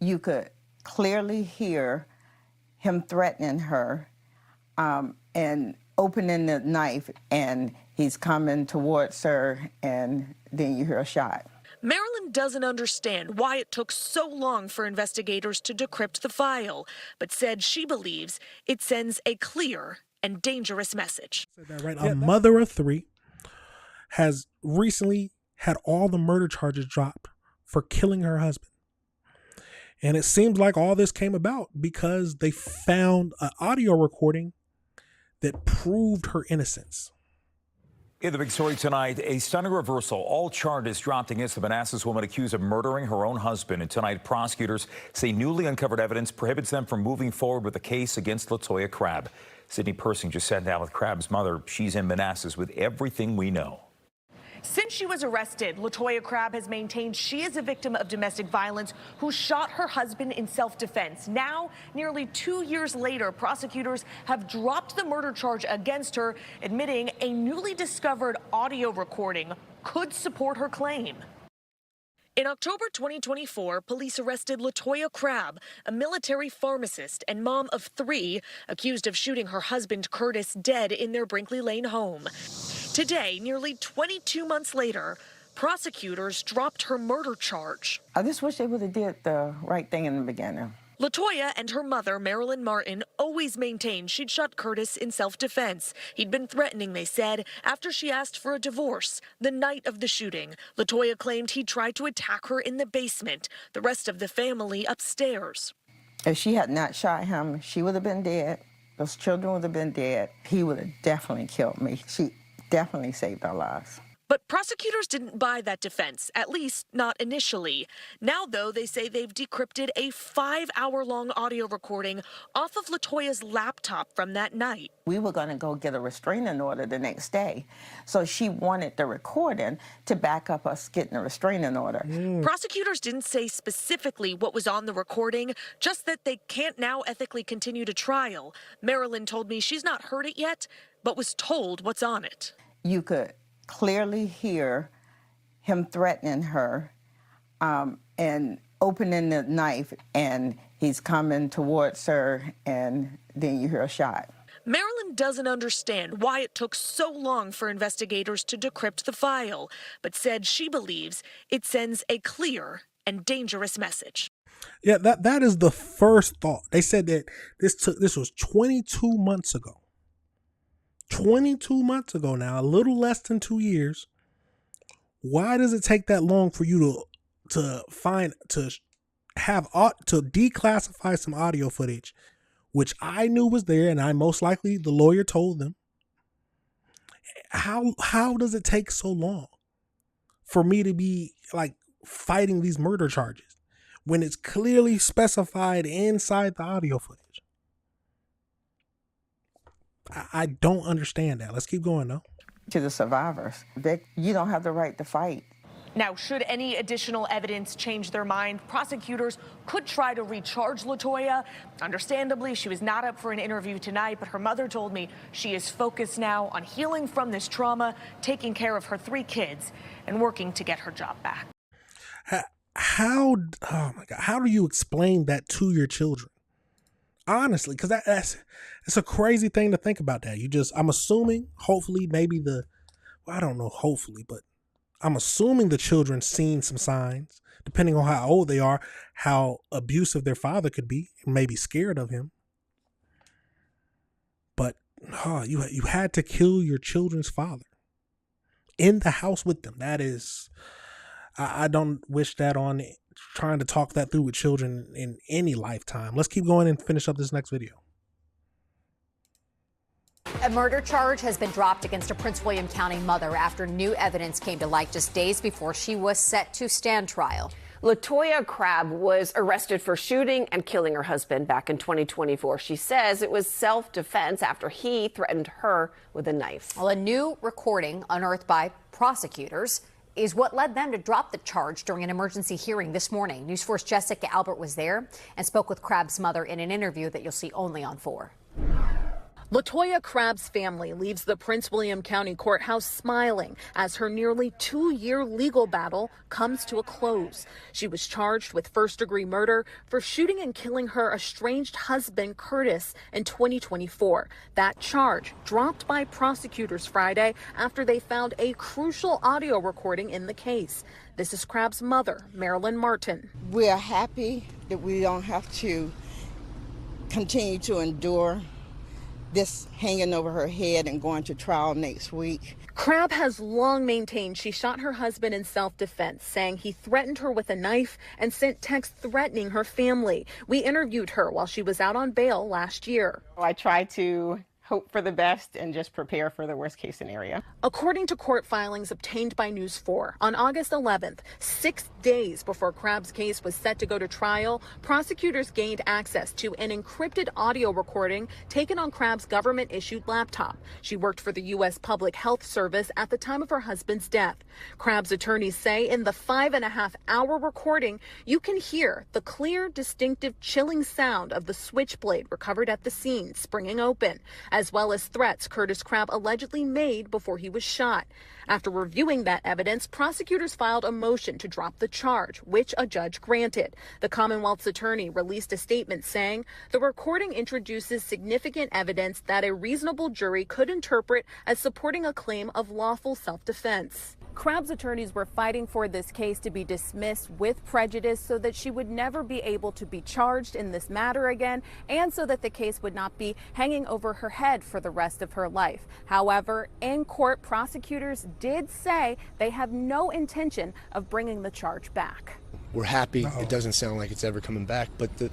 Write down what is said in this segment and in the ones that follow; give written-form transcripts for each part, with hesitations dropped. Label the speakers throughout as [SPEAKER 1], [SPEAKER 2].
[SPEAKER 1] You could clearly hear him threatening her and opening the knife, and he's coming towards her, and then you hear a shot.
[SPEAKER 2] Marilyn doesn't understand why it took so long for investigators to decrypt the file, but said she believes it sends a clear and dangerous message.
[SPEAKER 3] A mother of three has recently had all the murder charges dropped for killing her husband. And it seems like all this came about because they found an audio recording that proved her innocence.
[SPEAKER 4] In the big story tonight, a stunning reversal. All charges dropped against the Manassas woman accused of murdering her own husband. And tonight, prosecutors say newly uncovered evidence prohibits them from moving forward with the case against Latoya Crabb. Sydney Persing just sat down with Crabb's mother. She's in Manassas with everything we know.
[SPEAKER 2] Since she was arrested, Latoya Crabb has maintained she is a victim of domestic violence who shot her husband in self-defense. Now, nearly 2 years later, prosecutors have dropped the murder charge against her, admitting a newly discovered audio recording could support her claim. In October 2024, police arrested Latoya Crabb, a military pharmacist and mom of 3, accused of shooting her husband Curtis dead in their Brinkley Lane home. Today, nearly 22 months later, prosecutors dropped her murder charge.
[SPEAKER 1] I just wish they would have did the right thing in the beginning.
[SPEAKER 2] Latoya and her mother, Marilyn Martin, always maintained she'd shot Curtis in self-defense. He'd been threatening, they said, after she asked for a divorce. The night of the shooting, Latoya claimed he tried to attack her in the basement, the rest of the family upstairs.
[SPEAKER 1] If she had not shot him, she would have been dead. Those children would have been dead. He would have definitely killed me. She definitely saved our lives.
[SPEAKER 2] But prosecutors didn't buy that defense, at least not initially. Now, though, they say they've decrypted a 5-hour-long audio recording off of Latoya's laptop from that night.
[SPEAKER 1] We were going to go get a restraining order the next day, so she wanted the recording to back up us getting a restraining order.
[SPEAKER 2] Prosecutors didn't say specifically what was on the recording, just that they can't now ethically continue to trial. Marilyn told me she's not heard it yet, but was told what's on it.
[SPEAKER 1] You could clearly hear him threatening her and opening the knife, and he's coming towards her, and then you hear a shot.
[SPEAKER 2] Marilyn doesn't understand why it took so long for investigators to decrypt the file, but said she believes it sends a clear and dangerous message.
[SPEAKER 3] Yeah, that is the first thought. They said that this was 22 months ago. 22 months ago now, a little less than 2 years. Why does it take that long for you to declassify some audio footage, which I knew was there, and I most likely the lawyer told them? How does it take so long for me to be like fighting these murder charges when it's clearly specified inside the audio footage? I don't understand that. Let's keep going, though.
[SPEAKER 1] To the survivors, you don't have the right to fight.
[SPEAKER 2] Now, should any additional evidence change their mind, prosecutors could try to recharge Latoya. Understandably, she was not up for an interview tonight, but her mother told me she is focused now on healing from this trauma, taking care of her 3 kids, and working to get her job back.
[SPEAKER 3] Oh my God, how do you explain that to your children? Honestly, because that's a crazy thing to think about that. I'm assuming, hopefully, I don't know, hopefully, but I'm assuming the children seen some signs, depending on how old they are, how abusive their father could be, and maybe scared of him. But you had to kill your children's father in the house with them. That is, I don't wish that on trying to talk that through with children in any lifetime. Let's keep going and finish up this next video.
[SPEAKER 5] A murder charge has been dropped against a Prince William County mother after new evidence came to light just days before she was set to stand trial.
[SPEAKER 6] Latoya Crabb was arrested for shooting and killing her husband back in 2024. She says it was self-defense after he threatened her with a knife.
[SPEAKER 5] Well, a new recording unearthed by prosecutors is what led them to drop the charge during an emergency hearing this morning. News 4's Jessica Albert was there and spoke with Crabb's mother in an interview that you'll see only on 4.
[SPEAKER 2] LaToya Crabb's family leaves the Prince William County Courthouse smiling as her nearly 2-year legal battle comes to a close. She was charged with first-degree murder for shooting and killing her estranged husband, Curtis, in 2024. That charge dropped by prosecutors Friday after they found a crucial audio recording in the case. This is Crabb's mother, Marilyn Martin.
[SPEAKER 1] We are happy that we don't have to continue to endure this hanging over her head and going to trial next week.
[SPEAKER 2] Crabb has long maintained she shot her husband in self-defense, saying he threatened her with a knife and sent texts threatening her family. We interviewed her while she was out on bail last year.
[SPEAKER 7] I try to hope for the best and just prepare for the worst case scenario.
[SPEAKER 2] According to court filings obtained by News 4, on August 11th, 6 days before Crabb's case was set to go to trial, prosecutors gained access to an encrypted audio recording taken on Crabb's government-issued laptop. She worked for the U.S. Public Health Service at the time of her husband's death. Crabb's attorneys say in the 5.5-hour recording, you can hear the clear, distinctive, chilling sound of the switchblade recovered at the scene springing open, as well as threats Curtis Crabb allegedly made before he was shot. After reviewing that evidence, prosecutors filed a motion to drop the charge, which a judge granted. The Commonwealth's attorney released a statement saying the recording introduces significant evidence that a reasonable jury could interpret as supporting a claim of lawful self-defense.
[SPEAKER 8] Crabb's attorneys were fighting for this case to be dismissed with prejudice so that she would never be able to be charged in this matter again, and so that the case would not be hanging over her head for the rest of her life. However, in court, prosecutors did say they have no intention of bringing the charge back.
[SPEAKER 9] We're happy. It doesn't sound like it's ever coming back, but the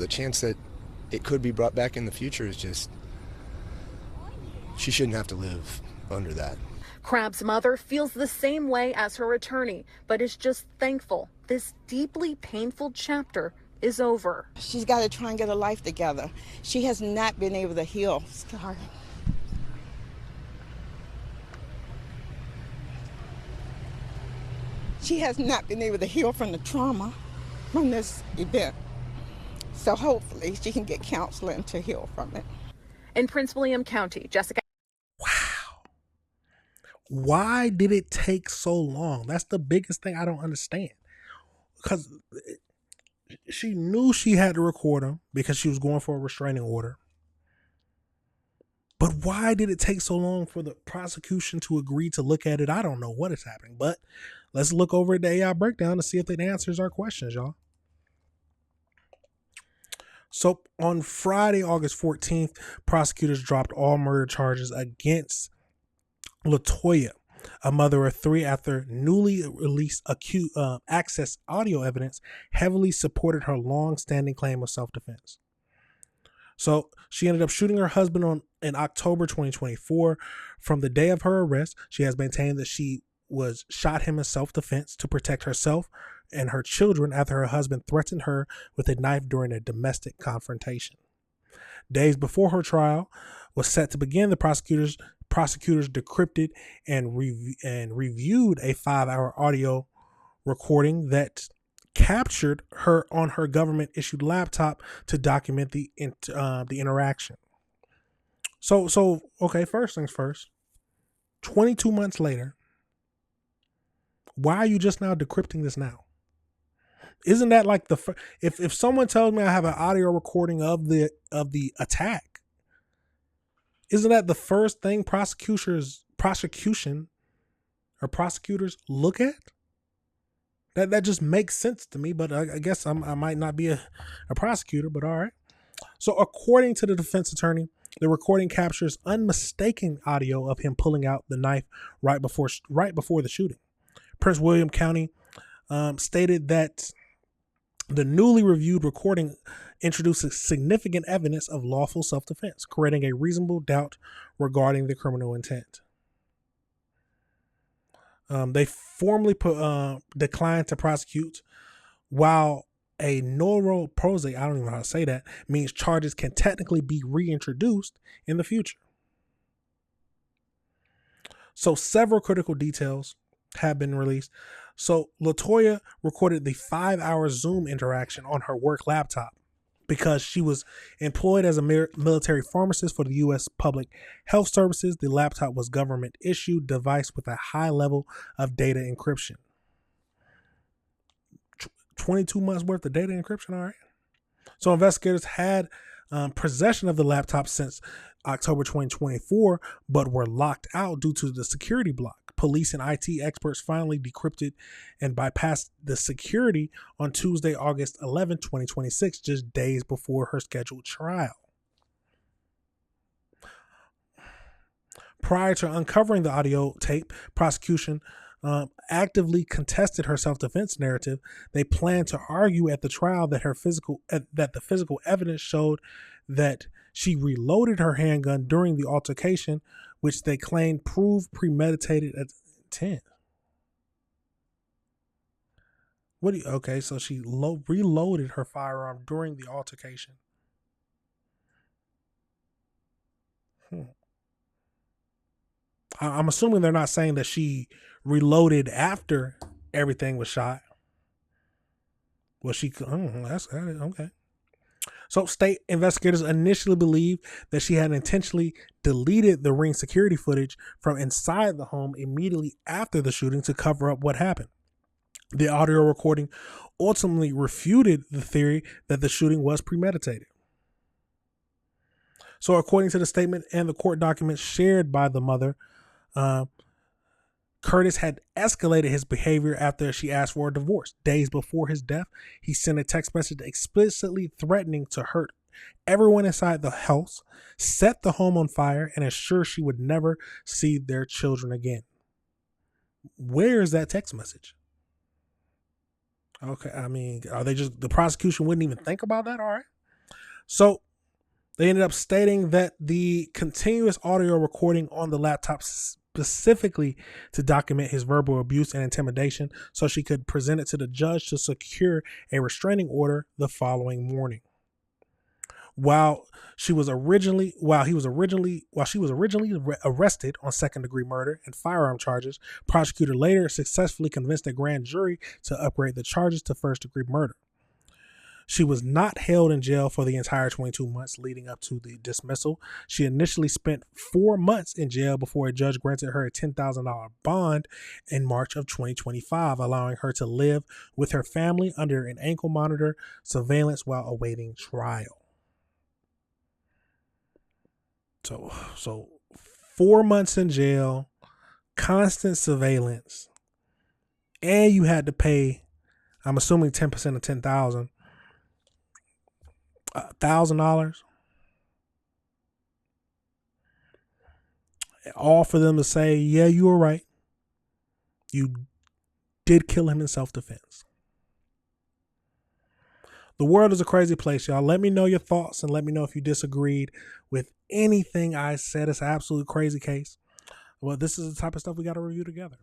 [SPEAKER 9] chance that it could be brought back in the future is just, she shouldn't have to live under that.
[SPEAKER 2] Crabb's mother feels the same way as her attorney, but is just thankful this deeply painful chapter is over.
[SPEAKER 1] She's got to try and get her life together. She has not been able to heal. Sorry. She has not been able to heal from the trauma from this event. So hopefully she can get counseling to heal from it.
[SPEAKER 2] In Prince William County, Jessica.
[SPEAKER 3] Why did it take so long? That's the biggest thing I don't understand. Because she knew she had to record him because she was going for a restraining order. But why did it take so long for the prosecution to agree to look at it? I don't know what is happening. But let's look over at the AI breakdown to see if it answers our questions, y'all. So on Friday, August 14th, prosecutors dropped all murder charges against LaToya, a mother of 3, after newly released access audio evidence heavily supported her long-standing claim of self-defense. So she ended up shooting her husband in October 2024. From the day of her arrest, she has maintained that she shot him in self-defense to protect herself and her children after her husband threatened her with a knife during a domestic confrontation. Days before her trial was set to begin, the prosecutors decrypted and reviewed a 5-hour audio recording that captured her on her government-issued laptop to document the interaction. So okay, first things first. 22 months later, why are you just now decrypting this now? Isn't that like if someone tells me I have an audio recording of the attack, isn't that the first thing prosecutors look at? That just makes sense to me, but I guess I might not be a prosecutor, but all right. So according to the defense attorney, the recording captures unmistakable audio of him pulling out the knife right before the shooting. Prince William County stated that the newly reviewed recording introduces significant evidence of lawful self-defense, creating a reasonable doubt regarding the criminal intent. They formally declined to prosecute, while a novo prosequi, I don't even know how to say that, means charges can technically be reintroduced in the future. So several critical details have been released. So LaToya recorded the 5-hour Zoom interaction on her work laptop. because she was employed as a military pharmacist for the U.S. Public Health Services. The laptop was government-issued device with a high level of data encryption. 22 months worth of data encryption, all right. So investigators had possession of the laptop since October 2024, but were locked out due to the security block. Police and IT experts finally decrypted and bypassed the security on Tuesday, August 11, 2026, just days before her scheduled trial. Prior to uncovering the audio tape, prosecution actively contested her self-defense narrative. They planned to argue at the trial that the physical evidence showed that she reloaded her handgun during the altercation, which they claimed proved premeditated intent. Okay, so she reloaded her firearm during the altercation. I'm assuming they're not saying that she reloaded after everything was shot. Well, that's okay. So state investigators initially believed that she had intentionally deleted the Ring security footage from inside the home immediately after the shooting to cover up what happened. The audio recording ultimately refuted the theory that the shooting was premeditated. So according to the statement and the court documents shared by the mother, Curtis had escalated his behavior after she asked for a divorce. Days before his death, he sent a text message explicitly threatening to hurt everyone inside the house, set the home on fire, and ensure she would never see their children again. Where is that text message? Okay, I mean, the prosecution wouldn't even think about that? All right. So they ended up stating that the continuous audio recording on the laptop specifically to document his verbal abuse and intimidation so she could present it to the judge to secure a restraining order the following morning. While she was originally arrested on second-degree murder and firearm charges, prosecutor later successfully convinced a grand jury to upgrade the charges to first-degree murder. She was not held in jail for the entire 22 months leading up to the dismissal. She initially spent 4 months in jail before a judge granted her a $10,000 bond in March of 2025, allowing her to live with her family under an ankle monitor surveillance while awaiting trial. So 4 months in jail, constant surveillance, and you had to pay, I'm assuming 10% of $10,000. $1,000, all for them to say, yeah, you were right. You did kill him in self-defense. The world is a crazy place, y'all. Let me know your thoughts and let me know if you disagreed with anything I said. It's an absolute crazy case. Well, this is the type of stuff we got to review together.